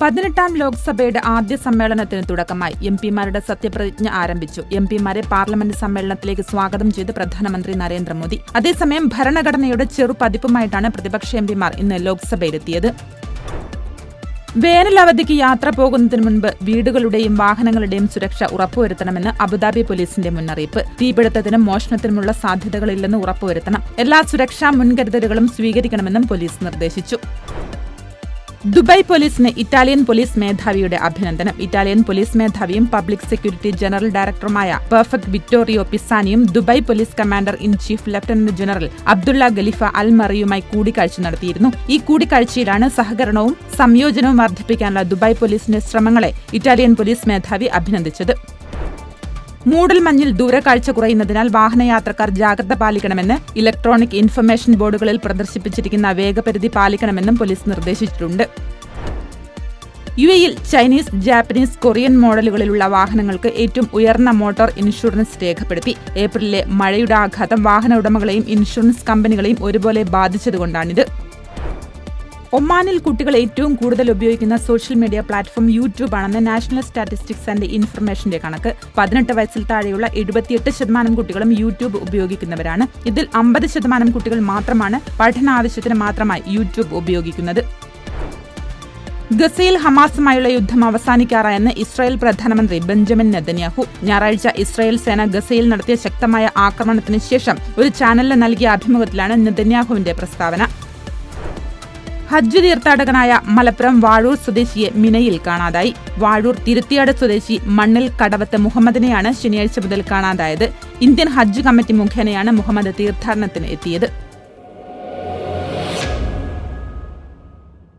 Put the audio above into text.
18ാം ലോക്സഭയുടെ ആദ്യ സമ്മേളനത്തിന് തുടക്കമായി. എംപിമാരുടെ സത്യപ്രതിജ്ഞ ആരംഭിച്ചു. എംപിമാരെ പാർലമെന്റ് സമ്മേളനത്തിലേക്ക് സ്വാഗതം ചെയ്ത് പ്രധാനമന്ത്രി നരേന്ദ്രമോദി. അതേസമയം ഭരണഘടനയുടെ ചെറുപതിപ്പുമായിട്ടാണ് പ്രതിപക്ഷ എംപിമാർ ഇന്ന് ലോക്സഭയിലെത്തിയത്. വേനൽ അവധിക്ക് യാത്ര പോകുന്നതിന് മുൻപ് വീടുകളുടെയും വാഹനങ്ങളുടെയും സുരക്ഷ ഉറപ്പുവരുത്തണമെന്ന് അബുദാബി പോലീസിന്റെ മുന്നറിയിപ്പ്. തീപിടുത്തത്തിനും മോഷണത്തിനുമുള്ള സാധ്യതകളില്ലെന്ന് ഉറപ്പുവരുത്തണം. എല്ലാ സുരക്ഷാ മുൻകരുതലുകളും സ്വീകരിക്കണമെന്നും പോലീസ് നിർദ്ദേശിച്ചു. ദുബായ് പോലീസിന് ഇറ്റാലിയൻ പോലീസ് മേധാവിയുടെ അഭിനന്ദനം. ഇറ്റാലിയൻ പോലീസ് മേധാവിയും പബ്ലിക് സെക്യൂരിറ്റി ജനറൽ ഡയറക്ടറുമായ പെർഫെക്റ്റ് വിറ്റോറിയോ പിസാനിയും Dubai police commander in chief lieutenant general Abdullah Khalifa Al മറിയുമായി കൂടിക്കാഴ്ച നടത്തിയിരുന്നു. ഈ കൂടിക്കാഴ്ചയിലാണ് സഹകരണവും സംയോജനവും വർദ്ധിപ്പിക്കാനുള്ള ദുബായ് പോലീസിന്റെ ശ്രമങ്ങളെ ഇറ്റാലിയൻ പോലീസ് മേധാവി അഭിനന്ദിച്ചത്. മൂടൽമഞ്ഞിൽ ദൂരക്കാഴ്ച കുറയുന്നതിനാൽ വാഹനയാത്രക്കാർ ജാഗ്രത പാലിക്കണമെന്ന് ഇലക്ട്രോണിക് ഇൻഫർമേഷൻ ബോർഡുകളിൽ പ്രദർശിപ്പിച്ചിരിക്കുന്ന വേഗപരിധി പാലിക്കണമെന്നും പോലീസ് നിർദ്ദേശിച്ചിട്ടുണ്ട്. യുഎഇയിൽ ചൈനീസ്, ജാപ്പനീസ്, കൊറിയൻ മോഡലുകളിലുള്ള വാഹനങ്ങൾക്ക് ഏറ്റവും ഉയർന്ന മോട്ടോർ ഇൻഷുറൻസ് രേഖപ്പെടുത്തി. ഏപ്രിലിലെ മഴയുടെ ആഘാതം വാഹന ഉടമകളെയും ഇൻഷുറൻസ് കമ്പനികളെയും ഒരുപോലെ ബാധിച്ചതുകൊണ്ടാണിത്. ഒമാനിൽ കുട്ടികൾ ഏറ്റവും കൂടുതൽ ഉപയോഗിക്കുന്ന സോഷ്യൽ മീഡിയ പ്ലാറ്റ്ഫോം യൂട്യൂബ് ആണെന്ന് നാഷണൽ സ്റ്റാറ്റിസ്റ്റിക്സ് ആൻഡ് ഇൻഫർമേഷന്റെ കണക്ക്. 18 വയസ്സിൽ താഴെയുള്ള 78% കുട്ടികളും യൂട്യൂബ് ഉപയോഗിക്കുന്നവരാണ്. ഇതിൽ 50% കുട്ടികൾ മാത്രമാണ് പഠനാവശ്യത്തിന് മാത്രമായി യൂട്യൂബ് ഉപയോഗിക്കുന്നത്. ഗസയിൽ ഹമാസുമായുള്ള യുദ്ധം അവസാനിക്കാറായെന്ന് ഇസ്രായേൽ പ്രധാനമന്ത്രി ബെഞ്ചമിൻ നെതന്യാഹു. ഞായറാഴ്ച ഇസ്രായേൽ സേന ഗസയിൽ നടത്തിയ ശക്തമായ ആക്രമണത്തിന് ശേഷം ഒരു ചാനലിന് നൽകിയ അഭിമുഖത്തിലാണ് നെതന്യാഹുവിന്റെ പ്രസ്താവന. ഹജ്ജ് തീർത്ഥാടകനായ മലപ്പുറം വാഴൂർ സ്വദേശിയെ മിനയിൽ കാണാതായി. വാഴൂർ തിരുത്തിയാട് സ്വദേശി മണ്ണിൽ കടവത്ത് മുഹമ്മദിനെയാണ് ശനിയാഴ്ച മുതൽ കാണാതായത്. ഇന്ത്യൻ ഹജ്ജ് കമ്മിറ്റി മുഖേനയാണ് മുഹമ്മദ് തീർത്ഥാടനത്തിന് എത്തിയത്.